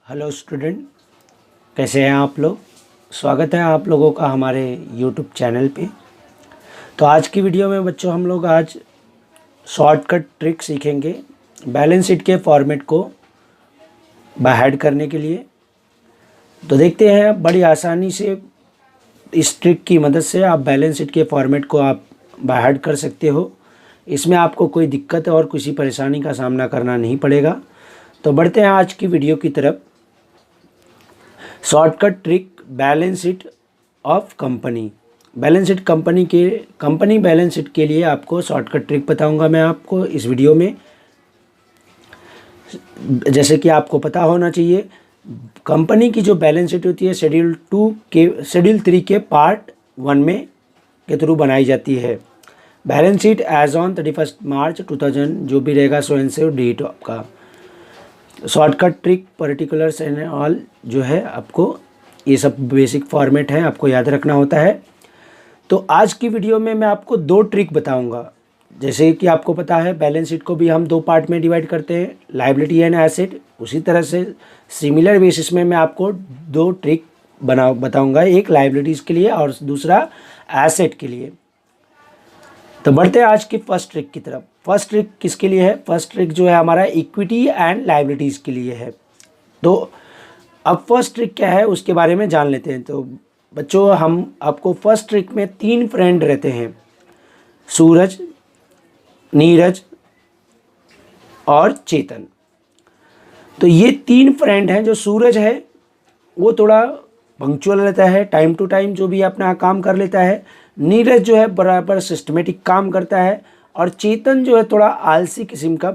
Hello student, कैसे हैं आप लोग। स्वागत है आप लोगों का हमारे यूट्यूब चैनल पे। तो आज की वीडियो में बच्चों हम लोग आज शॉर्टकट ट्रिक सीखेंगे बैलेंस शीट के फॉर्मेट को बाहर करने के लिए। तो देखते हैं, बड़ी आसानी से इस ट्रिक की मदद से आप बैलेंस शीट के फॉर्मेट को आप बाहर कर सकते हो। इसमें आपको कोई दिक्कत और किसी परेशानी का सामना करना नहीं पड़ेगा। तो बढ़ते हैं आज की वीडियो की तरफ। Shortcut trick balance sheet of company. Balance sheet company balance sheet के लिए आपको शॉर्टकट ट्रिक बताऊंगा मैं आपको इस वीडियो में। जैसे कि आपको पता होना चाहिए, कंपनी की जो बैलेंस शीट होती है शेड्यूल 3 के पार्ट 1 में के थ्रू बनाई जाती है। बैलेंस शीट एज ऑन 31 मार्च 2000 जो भी रहेगा सो एंड सो डेट आपका। Shortcut trick particulars and all जो है आपको ये सब बेसिक फॉर्मेट है, आपको याद रखना होता है। तो आज की वीडियो में मैं आपको 2 ट्रिक बताऊंगा। जैसे कि आपको पता है बैलेंस शीट को भी हम 2 पार्ट में डिवाइड करते हैं, लायबिलिटी एंड एसेट। उसी तरह से सिमिलर बेसिस में मैं आपको 2 ट्रिक बताऊंगा, एक लायबिलिटीज़ के लिए और दूसरा एसेट के लिए। तो बढ़ते हैं आज की फर्स्ट ट्रिक की तरफ। फर्स्ट ट्रिक किसके लिए है? फर्स्ट ट्रिक जो है हमारा इक्विटी एंड लायबिलिटीज़ के लिए है। तो अब फर्स्ट ट्रिक क्या है उसके बारे में जान लेते हैं। तो बच्चों, हम आपको फर्स्ट ट्रिक में 3 फ्रेंड रहते हैं, सूरज, नीरज और चेतन। तो ये 3 फ्रेंड हैं। जो सूरज है वो थोड़ा पंक्चुअल रहता है, टाइम टू टाइम जो भी अपना काम कर लेता है। नीरज जो है बराबर सिस्टमेटिक काम करता है और चेतन जो है थोड़ा आलसी किस्म का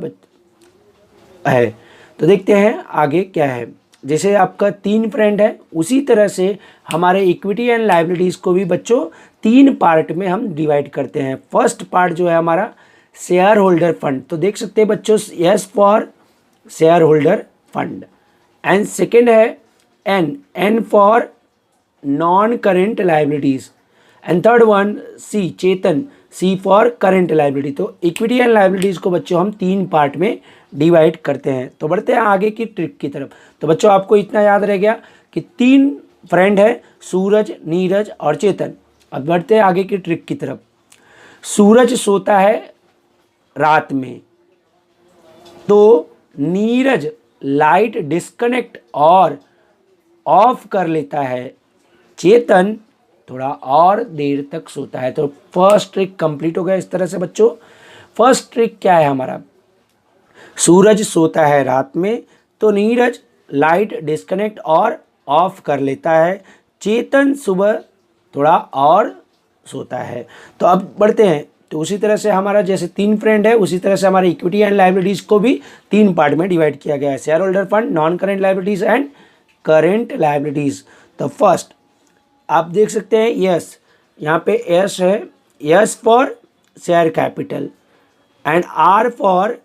है। तो देखते हैं आगे क्या है। जैसे आपका 3 फ्रेंड है, उसी तरह से हमारे इक्विटी एंड लायबिलिटीज़ को भी बच्चों 3 पार्ट में हम डिवाइड करते हैं। फर्स्ट पार्ट जो है हमारा शेयर होल्डर फंड। तो देख सकते हैं बच्चों, S for shareholder fund and second है N for non current liabilities and third one C Chetan, C for current liability. तो इक्विटी एंड लायबिलिटीज़ को बच्चों हम 3 पार्ट में डिवाइड करते हैं। तो बढ़ते हैं आगे की ट्रिक की तरफ। तो बच्चों आपको इतना याद रह गया कि 3 फ्रेंड है, सूरज, नीरज और चेतन। अब बढ़ते हैं आगे की ट्रिक की तरफ। सूरज सोता है रात में, तो नीरज लाइट डिस्कनेक्ट और ऑफ कर लेता है, चेतन थोड़ा और देर तक सोता है। तो फर्स्ट ट्रिक कंप्लीट हो गया इस तरह से बच्चों। फर्स्ट ट्रिक क्या है हमारा? सूरज सोता है रात में, तो नीरज लाइट डिस्कनेक्ट और ऑफ कर लेता है, चेतन सुबह थोड़ा और सोता है। तो अब बढ़ते हैं। तो उसी तरह से हमारा जैसे 3 फ्रेंड है, उसी तरह से हमारे इक्विटी एंड लायबिलिटीज़ को भी 3 पार्ट में डिवाइड किया गया है, shareholder fund, non current liabilities and current liabilities. तो फर्स्ट आप देख सकते हैं यस, यहाँ पे यस है, S for share capital and R for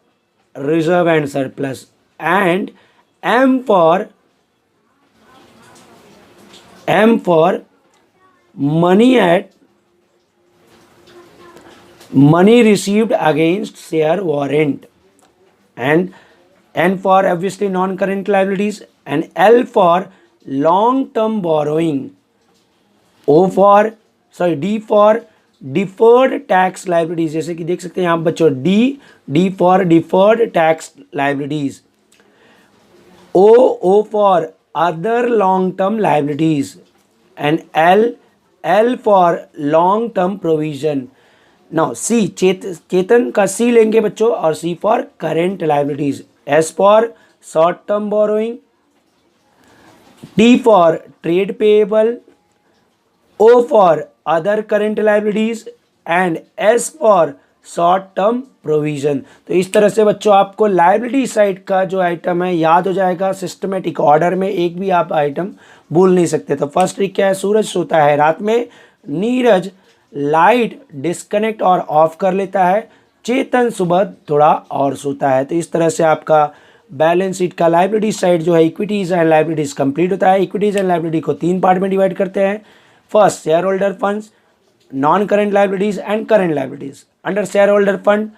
reserve and surplus and M for money received against share warrant and N for obviously non-current liabilities and L for long-term borrowing, D for deferred tax liabilities। जैसे कि देख सकते हैं यहाँ बच्चों, D for deferred tax liabilities, O for other long-term liabilities and L for long-term provision। Now C Chetan का C लेंगे बच्चों और C for current liabilities, S for short term borrowing, T for trade payable, O for other current liabilities and S for short term provision. तो इस तरह से बच्चों आपको लायबिलिटी साइड का जो आइटम है याद हो जाएगा सिस्टमेटिक ऑर्डर में, एक भी आप आइटम भूल नहीं सकते। तो फर्स्ट ट्रिक क्या है? सूरज सोता है रात में, नीरज लाइट डिस्कनेक्ट और ऑफ कर लेता है, चेतन सुबह थोड़ा और सोता है। तो इस तरह से आपका बैलेंस शीट का लायबिलिटी साइड जो है इक्विटीज़ एंड लायबिलिटीज़ कंप्लीट होता है। इक्विटीज़ एंड लायबिलिटी को 3 पार्ट में डिवाइड करते हैं। First share holder funds, non current liabilities and current liabilities. Under share holder fund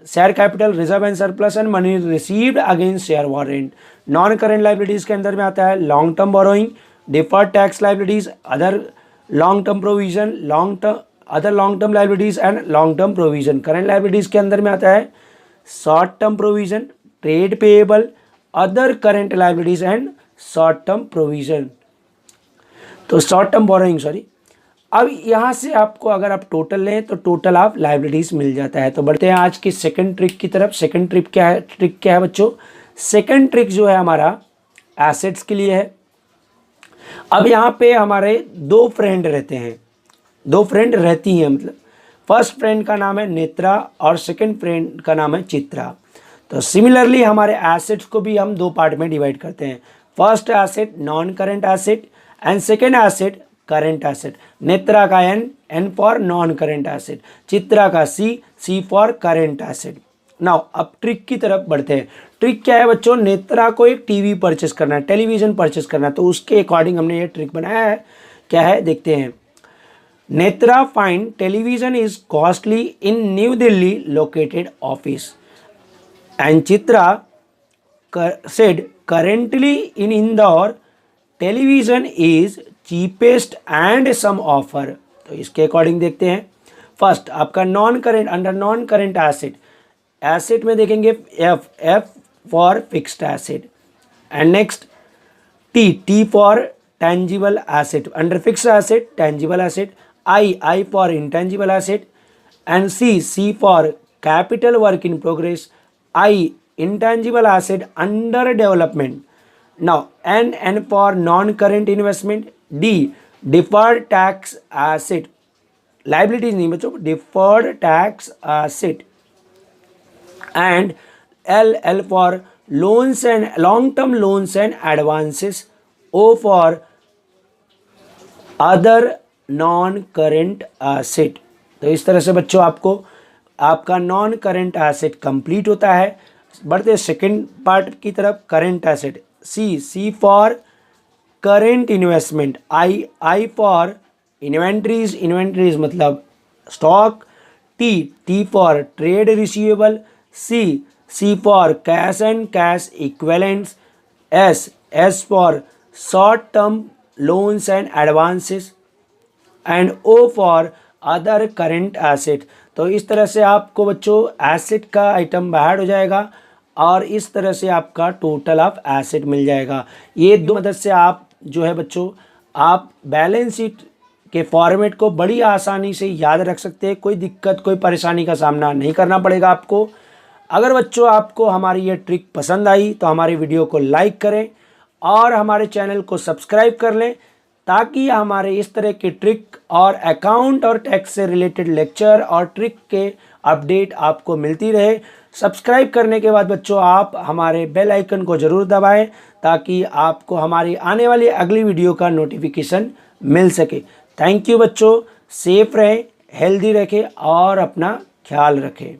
share capital, reserve and surplus and money received against share warrant. Non current liabilities के अंदर में आता है long term borrowing, deferred tax liabilities, other long term provision, other long term liabilities and long term provision. Current liabilities के अंदर में आता है short term provision, trade payable, other current liabilities and short term provision, तो short term borrowing sorry. अब यहाँ से आपको अगर आप टोटल लें तो टोटल ऑफ लाइबिलिटीज़ मिल जाता है। तो बढ़ते हैं आज की सेकंड ट्रिक की तरफ। सेकंड ट्रिक क्या है बच्चों? सेकंड ट्रिक जो है हमारा एसेट्स के लिए है। अब यहाँ पे हमारे दो फ्रेंड रहते हैं, दो फ्रेंड रहती हैं, मतलब फर्स्ट फ्रेंड का नाम है नेत्रा और सेकंड फ्रेंड का नाम है चित्रा। तो सिमिलरली हमारे एसेट्स को भी हम दो पार्ट में डिवाइड करते हैं। First asset non current asset and second asset current asset. Netra का N for non current asset, Chitra का C for current asset. Now अब ट्रिक की तरफ बढ़ते हैं। ट्रिक क्या है बच्चों? नेत्रा को एक टीवी परचेस करना है, टेलीविज़न परचेस करना है, तो उसके अकॉर्डिंग हमने ये ट्रिक बनाया है। क्या है देखते हैं। Netra find television is costly in New Delhi located office and Chitra said currently in Indore television is cheapest and some offer. तो इसके अकॉर्डिंग देखते हैं। फर्स्ट आपका non current, under non current asset, asset में देखेंगे F for fixed asset and next T for tangible asset, under fixed asset tangible asset, I for intangible asset and C for capital work in progress, I intangible asset under development. Now N for non-current investment, D deferred tax asset, liabilities नहीं बच्चों, deferred tax asset, and L for loans and long-term loans and advances, O for other non-current asset। तो इस तरह से बच्चों आपको आपका non current asset complete होता है। बढ़ते सेकंड पार्ट की तरफ। Current asset C for current investment, I for inventories मतलब stock, T for trade receivable, C for cash and cash equivalents, S for short term loans and advances and O for other current asset. तो इस तरह से आपको बच्चों asset का item बाहर हो जाएगा और इस तरह से आपका टोटल ऑफ एसेट मिल जाएगा। ये दो मदद से आप जो है बच्चों आप बैलेंस शीट के फॉर्मेट को बड़ी आसानी से याद रख सकते हैं। कोई दिक्कत कोई परेशानी का सामना नहीं करना पड़ेगा आपको। अगर बच्चों आपको हमारी ये ट्रिक पसंद आई तो हमारी वीडियो को लाइक करें और हमारे चैनल को सब्सक्राइब कर लें, ताकि हमारे इस तरह के ट्रिक और अकाउंट और टैक्स से रिलेटेड लेक्चर और ट्रिक के अपडेट आपको मिलती रहे। सब्सक्राइब करने के बाद बच्चों आप हमारे बेल आइकन को ज़रूर दबाएं, ताकि आपको हमारी आने वाली अगली वीडियो का नोटिफिकेशन मिल सके। थैंक यू बच्चों, सेफ रहें, हेल्दी रखें और अपना ख्याल रखें।